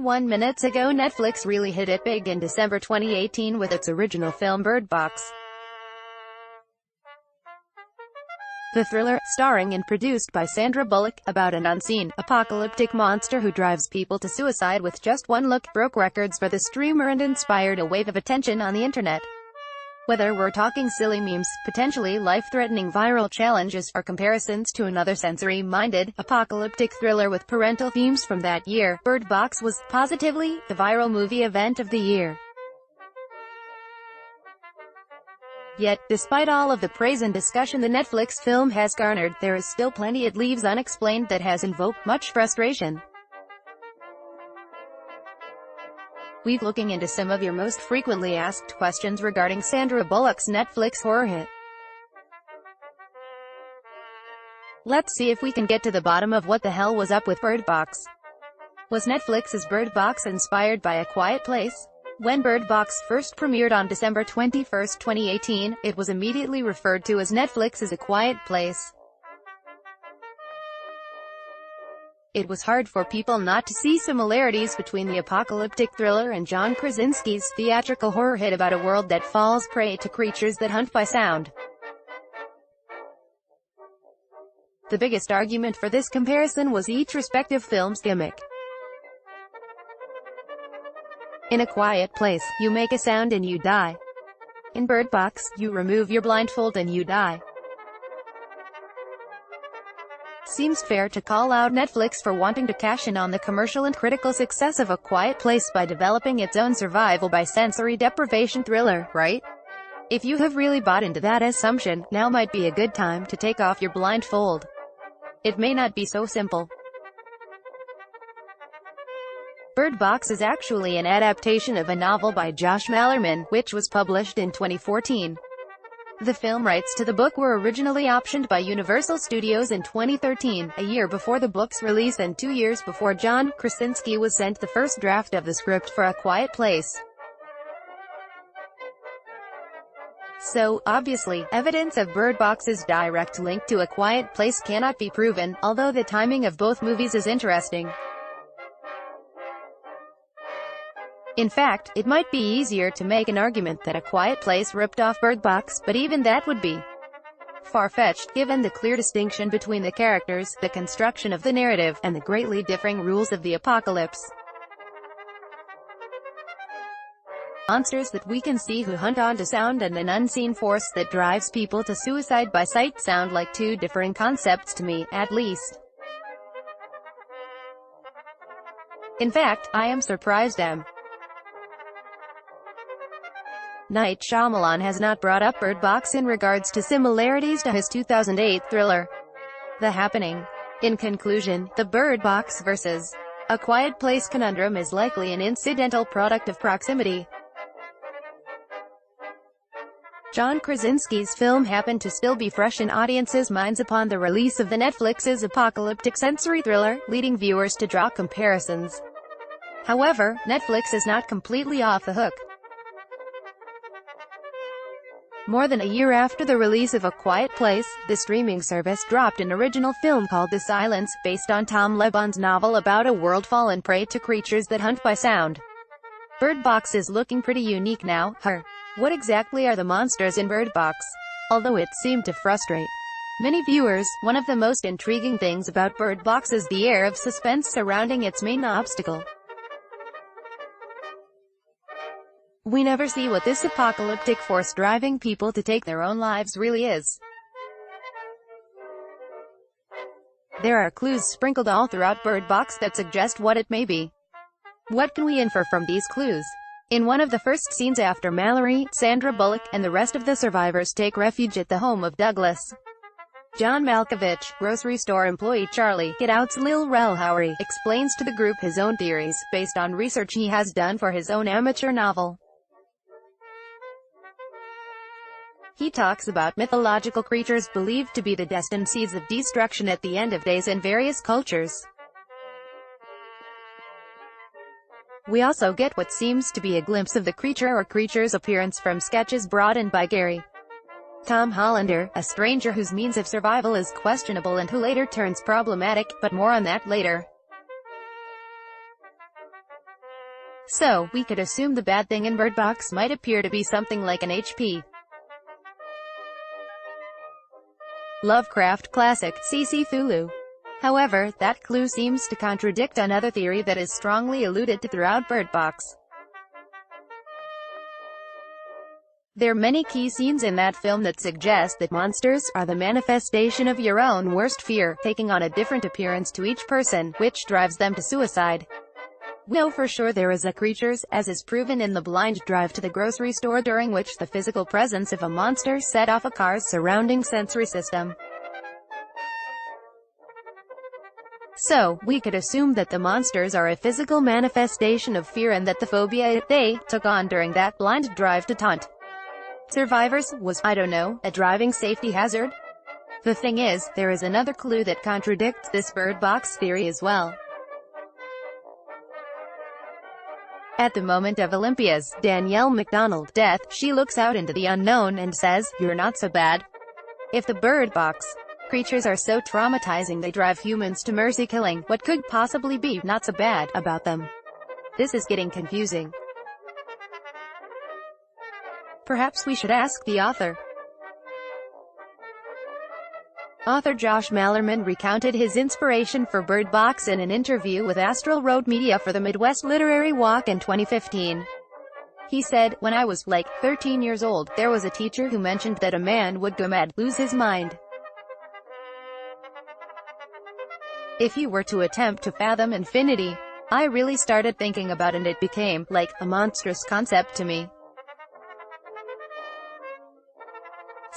21 minutes ago, Netflix really hit it big in December 2018 with its original film Bird Box. The thriller, starring and produced by Sandra Bullock, about an unseen, apocalyptic monster who drives people to suicide with just one look, broke records for the streamer and inspired a wave of attention on the internet. Whether we're talking silly memes, potentially life-threatening viral challenges, or comparisons to another sensory-minded, apocalyptic thriller with parental themes from that year, Bird Box was, positively, the viral movie event of the year. Yet, despite all of the praise and discussion the Netflix film has garnered, there is still plenty it leaves unexplained that has invoked much frustration. We're looking into some of your most frequently asked questions regarding Sandra Bullock's Netflix horror hit. Let's see if we can get to the bottom of what the hell was up with Bird Box. Was Netflix's Bird Box inspired by A Quiet Place? When Bird Box first premiered on December 21, 2018, it was immediately referred to as Netflix's A Quiet Place. It was hard for people not to see similarities between the apocalyptic thriller and John Krasinski's theatrical horror hit about a world that falls prey to creatures that hunt by sound. The biggest argument for this comparison was each respective film's gimmick. In A Quiet Place, you make a sound and you die. In Bird Box, you remove your blindfold and you die. Seems fair to call out Netflix for wanting to cash in on the commercial and critical success of A Quiet Place by developing its own survival by sensory deprivation thriller, right? If you have really bought into that assumption, now might be a good time to take off your blindfold. It may not be so simple. Bird Box is actually an adaptation of a novel by Josh Malerman, which was published in 2014. The film rights to the book were originally optioned by Universal Studios in 2013, a year before the book's release and 2 years before John Krasinski was sent the first draft of the script for A Quiet Place. So, obviously, evidence of Bird Box's direct link to A Quiet Place cannot be proven, although the timing of both movies is interesting. In fact, it might be easier to make an argument that A Quiet Place ripped off Bird Box, but even that would be far-fetched, given the clear distinction between the characters, the construction of the narrative, and the greatly differing rules of the apocalypse. Monsters that we can see who hunt onto sound and an unseen force that drives people to suicide by sight sound like two differing concepts to me, at least. In fact, I am surprised Night Shyamalan has not brought up Bird Box in regards to similarities to his 2008 thriller, The Happening. In conclusion, the Bird Box vs. A Quiet Place conundrum is likely an incidental product of proximity. John Krasinski's film happened to still be fresh in audiences' minds upon the release of the Netflix's apocalyptic sensory thriller, leading viewers to draw comparisons. However, Netflix is not completely off the hook. More than a year after the release of A Quiet Place, the streaming service dropped an original film called The Silence, based on Tom Lebon's novel about a world fallen prey to creatures that hunt by sound. Bird Box is looking pretty unique now. What exactly are the monsters in Bird Box? Although it seemed to frustrate many viewers, one of the most intriguing things about Bird Box is the air of suspense surrounding its main obstacle. We never see what this apocalyptic force driving people to take their own lives really is. There are clues sprinkled all throughout Bird Box that suggest what it may be. What can we infer from these clues? In one of the first scenes after Mallory, Sandra Bullock, and the rest of the survivors take refuge at the home of Douglas, John Malkovich, grocery store employee Charlie, Get Out's Lil Rel Howery, explains to the group his own theories, based on research he has done for his own amateur novel. He talks about mythological creatures believed to be the destined seeds of destruction at the end of days in various cultures. We also get what seems to be a glimpse of the creature or creature's appearance from sketches brought in by Gary Tom Hollander, a stranger whose means of survival is questionable and who later turns problematic, but more on that later. So, we could assume the bad thing in Bird Box might appear to be something like an H.P. Lovecraft classic, Cthulhu. However, that clue seems to contradict another theory that is strongly alluded to throughout Bird Box. There are many key scenes in that film that suggest that monsters are the manifestation of your own worst fear, taking on a different appearance to each person, which drives them to suicide. We know for sure there is a creatures, as is proven in the blind drive to the grocery store, during which the physical presence of a monster set off a car's surrounding sensory system. So, we could assume that the monsters are a physical manifestation of fear and that the phobia they took on during that blind drive to taunt survivors was, I don't know, a driving safety hazard? The thing is, there is another clue that contradicts this Bird Box theory as well. At the moment of Olympia's, Danielle MacDonald, death, she looks out into the unknown and says, "You're not so bad." If the Bird Box creatures are so traumatizing they drive humans to mercy killing, what could possibly be not so bad about them? This is getting confusing. Perhaps we should ask the author. Author Josh Malerman recounted his inspiration for Bird Box in an interview with Astral Road Media for the Midwest Literary Walk in 2015. He said, "When I was, like, 13 years old, there was a teacher who mentioned that a man would go mad, lose his mind, if you were to attempt to fathom infinity. I really started thinking about it and it became, like, a monstrous concept to me.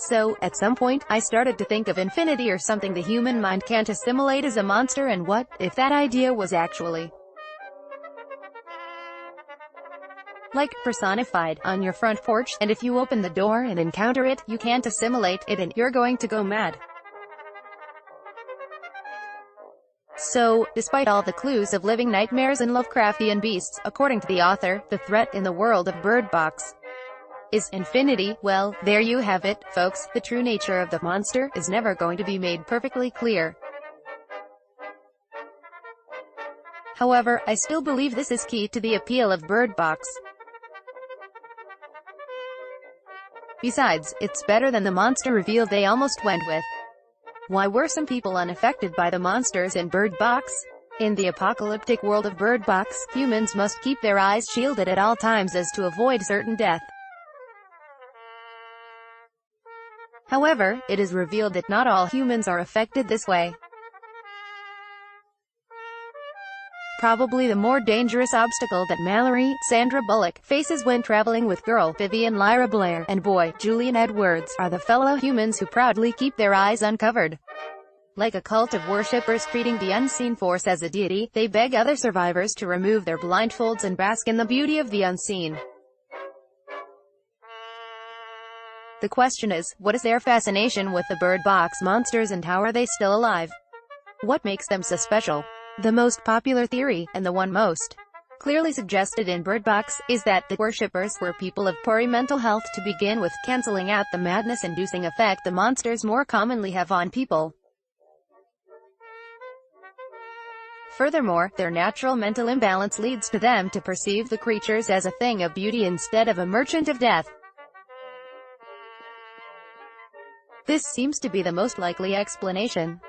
So, at some point, I started to think of infinity or something the human mind can't assimilate as a monster, and what if that idea was actually like personified on your front porch, and if you open the door and encounter it, you can't assimilate it and you're going to go mad." So, despite all the clues of living nightmares and Lovecraftian beasts, according to the author, the threat in the world of Bird Box is infinity. Well, there you have it, folks. The true nature of the monster is never going to be made perfectly clear. However, I still believe this is key to the appeal of Bird Box. Besides, it's better than the monster reveal they almost went with. Why were some people unaffected by the monsters in Bird Box? In the apocalyptic world of Bird Box, humans must keep their eyes shielded at all times as to avoid certain death. However, it is revealed that not all humans are affected this way. Probably the more dangerous obstacle that Mallory, Sandra Bullock, faces when traveling with girl Vivian Lyra Blair and boy Julian Edwards are the fellow humans who proudly keep their eyes uncovered. Like a cult of worshippers treating the unseen force as a deity, they beg other survivors to remove their blindfolds and bask in the beauty of the unseen. The question is, what is their fascination with the Bird Box monsters and how are they still alive? What makes them so special? The most popular theory, and the one most clearly suggested in Bird Box, is that the worshippers were people of poor mental health to begin with, cancelling out the madness-inducing effect the monsters more commonly have on people. Furthermore, their natural mental imbalance leads to them to perceive the creatures as a thing of beauty instead of a merchant of death. This seems to be the most likely explanation.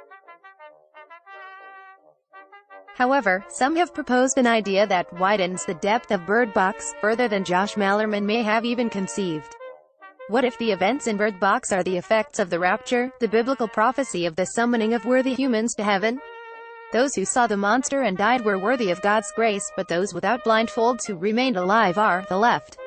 However, some have proposed an idea that widens the depth of Bird Box, further than Josh Malerman may have even conceived. What if the events in Bird Box are the effects of the rapture, the biblical prophecy of the summoning of worthy humans to heaven? Those who saw the monster and died were worthy of God's grace, but those without blindfolds who remained alive are the left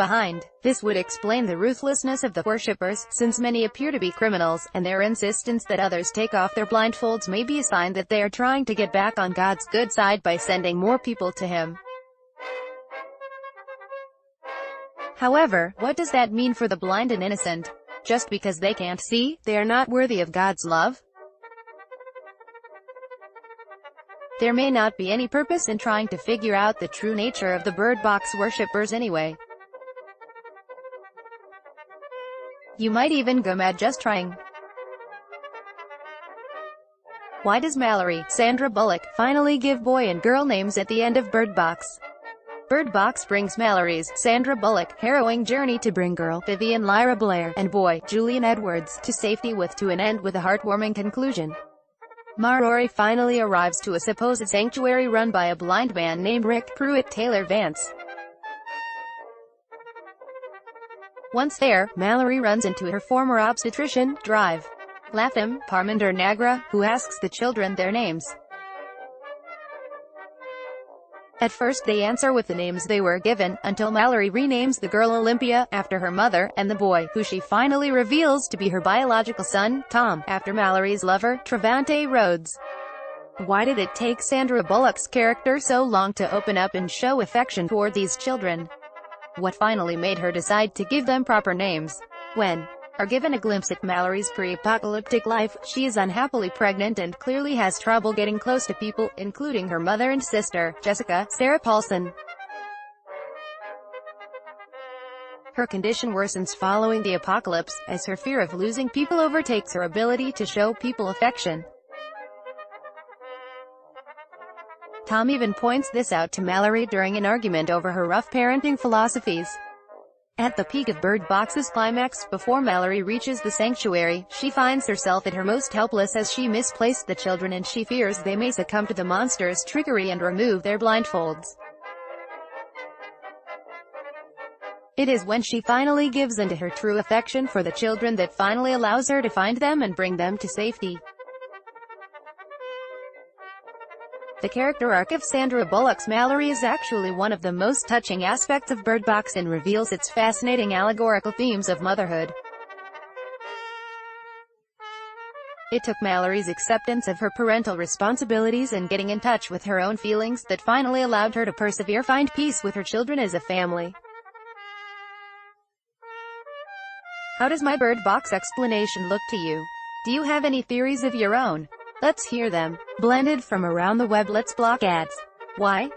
behind. This would explain the ruthlessness of the worshippers, since many appear to be criminals, and their insistence that others take off their blindfolds may be a sign that they are trying to get back on God's good side by sending more people to Him. However, what does that mean for the blind and innocent? Just because they can't see, they are not worthy of God's love? There may not be any purpose in trying to figure out the true nature of the Bird Box worshippers anyway. You might even go mad just trying. Why does Mallory, Sandra Bullock, finally give boy and girl names at the end of Bird Box? Bird Box brings Mallory's, Sandra Bullock, harrowing journey to bring girl, Vivian Lyra Blair, and boy, Julian Edwards, to safety to an end with a heartwarming conclusion. Rory finally arrives to a supposed sanctuary run by a blind man named Rick Pruitt Taylor Vance. Once there, Mallory runs into her former obstetrician, Drive Latham, Parminder Nagra, who asks the children their names. At first they answer with the names they were given, until Mallory renames the girl Olympia, after her mother, and the boy, who she finally reveals to be her biological son, Tom, after Mallory's lover, Trevante Rhodes. Why did it take Sandra Bullock's character so long to open up and show affection toward these children? What finally made her decide to give them proper names? When are given a glimpse at Mallory's pre-apocalyptic life, she is unhappily pregnant and clearly has trouble getting close to people, including her mother and sister, Jessica, Sarah Paulson. Her condition worsens following the apocalypse, as her fear of losing people overtakes her ability to show people affection. Tom even points this out to Mallory during an argument over her rough parenting philosophies. At the peak of Bird Box's climax, before Mallory reaches the sanctuary, she finds herself at her most helpless as she misplaced the children and she fears they may succumb to the monster's trickery and remove their blindfolds. It is when she finally gives in to her true affection for the children that finally allows her to find them and bring them to safety. The character arc of Sandra Bullock's Mallory is actually one of the most touching aspects of Bird Box and reveals its fascinating allegorical themes of motherhood. It took Mallory's acceptance of her parental responsibilities and getting in touch with her own feelings that finally allowed her to persevere, find peace with her children as a family. How does my Bird Box explanation look to you? Do you have any theories of your own? Let's hear them. Blended from around the web. Let's block ads. Why?